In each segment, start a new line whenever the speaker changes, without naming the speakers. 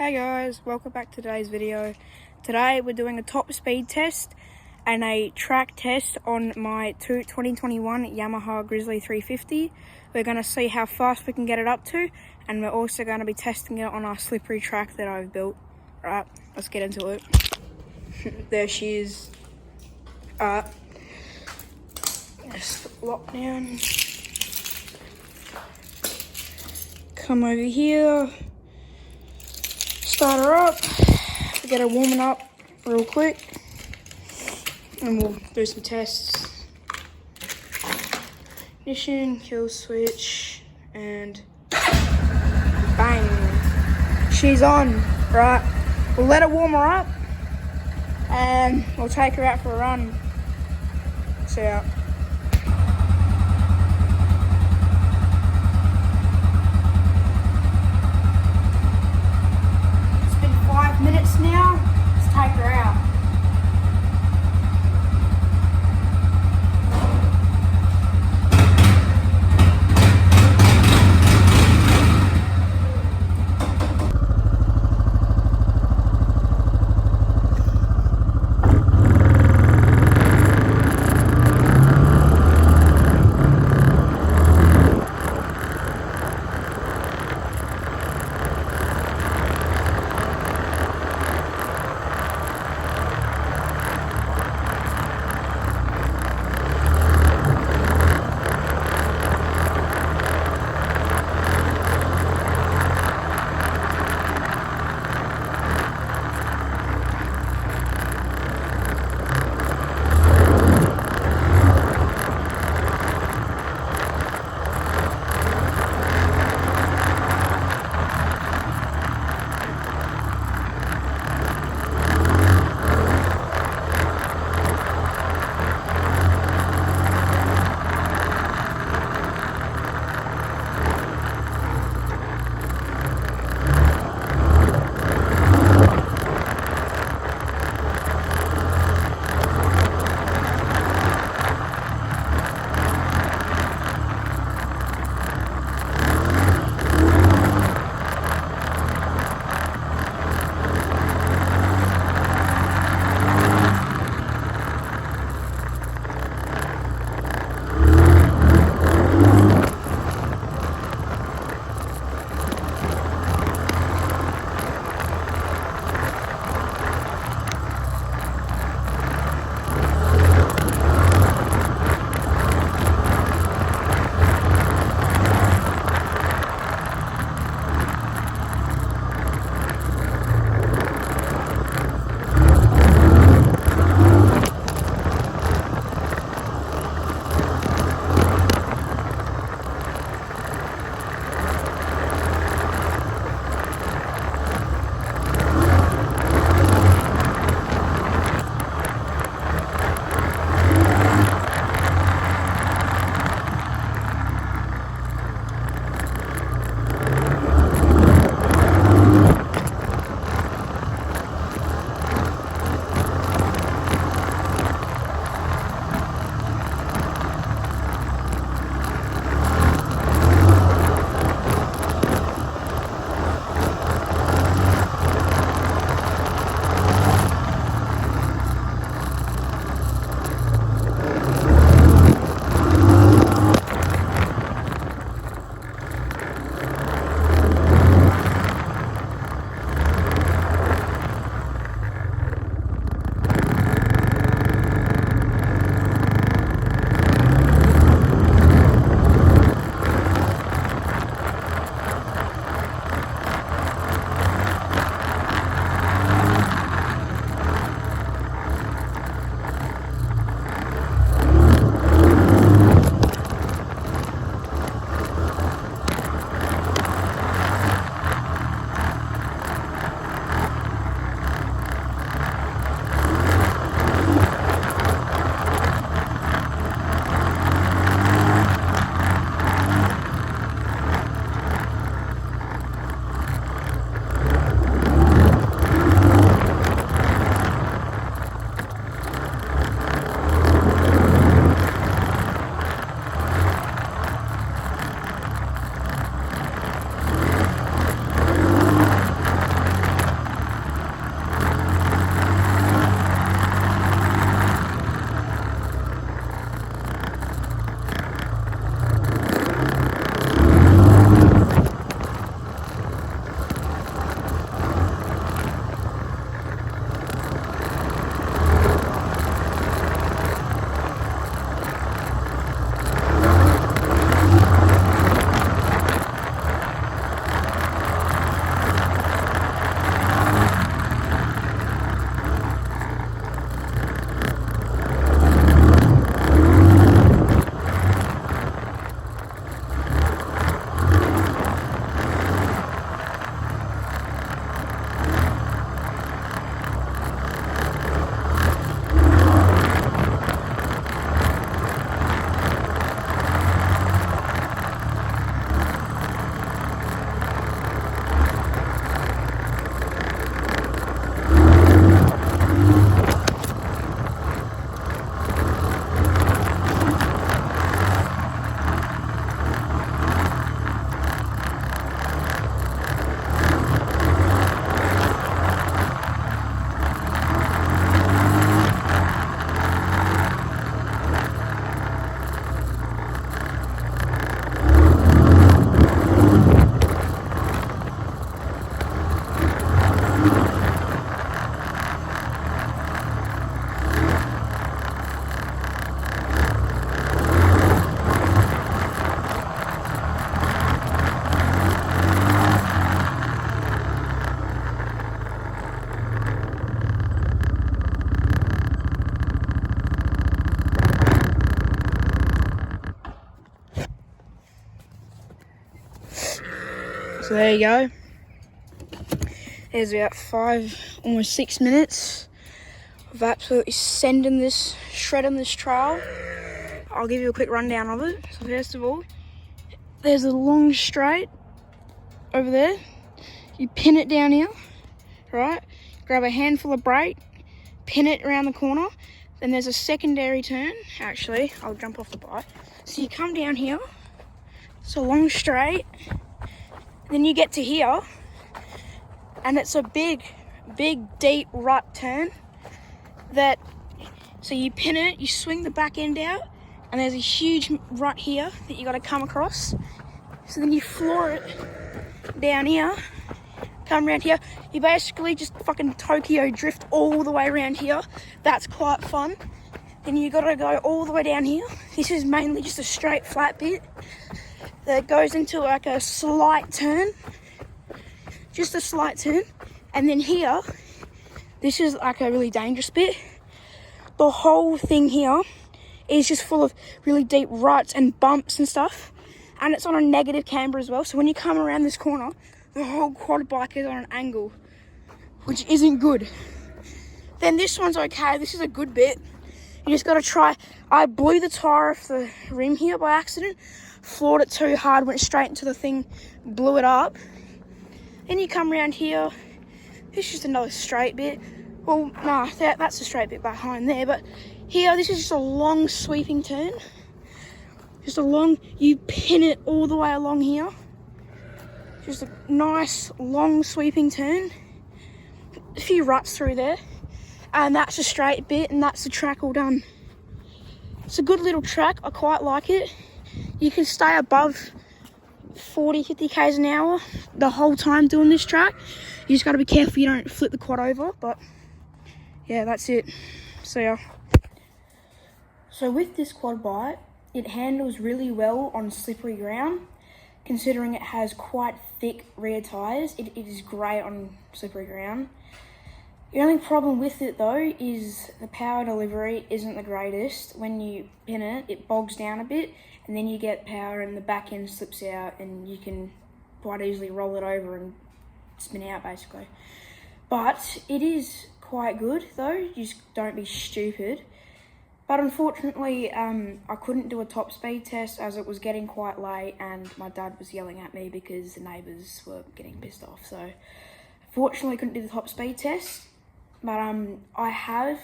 Hey guys, welcome back to today's video. Today we're doing a top speed test and a track test on my 2021 Yamaha Grizzly 350. We're going to see how fast we can get it up to, and we're also going to be testing it on our slippery track that I've built. Right, let's get into it. There she is. Just lock down. Come over here. Start her up, get her warming up real quick, and we'll do some tests. Ignition, kill switch, and bang, she's on. Right, we'll let her warm her up, and we'll take her out for a run. See ya. Minutes now, let's take her out. So there you go. There's about 5, almost 6 minutes of absolutely shredding this trail. I'll give you a quick rundown of it. So first of all, there's a long straight over there. You pin it down here, right? Grab a handful of brake, pin it around the corner. Then there's a secondary turn. Actually, I'll jump off the bike. So you come down here. It's a long straight. Then you get to here, and it's a big, deep rut turn. So you pin it, you swing the back end out, and there's a huge rut here that you got to come across. So then you floor it down here, come around here. You basically just fucking Tokyo drift all the way around here. That's quite fun. Then you got to go all the way down here. This is mainly just a straight flat bit that goes into like a slight turn, just a slight turn. And then here, this is like a really dangerous bit. The whole thing here is just full of really deep ruts and bumps and stuff. And it's on a negative camber as well. So when you come around this corner, the whole quad bike is on an angle, which isn't good. Then this one's okay. This is a good bit. You just got to try. I blew the tire off the rim here by accident. Floored it too hard, went straight into the thing, blew it up. Then you come around here. This is just another straight bit. Well, nah, that's a straight bit behind there. But here, this is just a long sweeping turn. You pin it all the way along here. Just a nice long sweeping turn. A few ruts through there. And that's a straight bit, and that's the track all done. It's a good little track. I quite like it. You can stay above 40, 50 k's an hour the whole time doing this track. You just got to be careful you don't flip the quad over. But yeah, that's it. See ya. So with this quad bike, it handles really well on slippery ground. Considering it has quite thick rear tyres, it is great on slippery ground. The only problem with it though is the power delivery isn't the greatest. When you pin it, it bogs down a bit, and then you get power and the back end slips out, and you can quite easily roll it over and spin out basically. But it is quite good though, you just don't be stupid. But unfortunately, I couldn't do a top speed test as it was getting quite late and my dad was yelling at me because the neighbours were getting pissed off. So unfortunately, I couldn't do the top speed test. But I have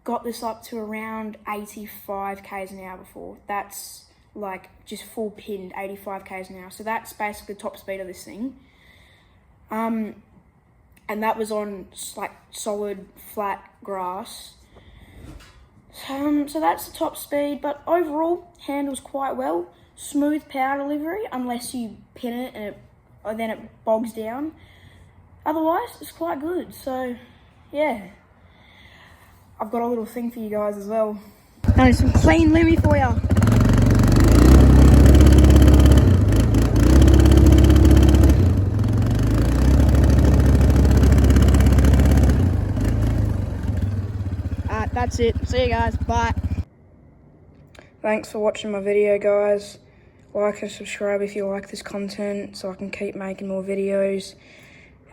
got this up to around 85 k's an hour before. That's like just full pinned 85 k's an hour. So that's basically the top speed of this thing. And that was on like solid flat grass. So that's the top speed, but overall handles quite well. Smooth power delivery unless you pin it and then it bogs down. Otherwise, it's quite good. So yeah, I've got a little thing for you guys as well. And some clean Lemmy for you. That's it. See you guys. Bye. Thanks for watching my video, guys. Like and subscribe if you like this content so I can keep making more videos.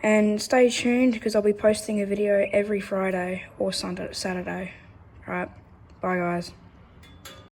And stay tuned because I'll be posting a video every Friday or Saturday. Alright, bye guys.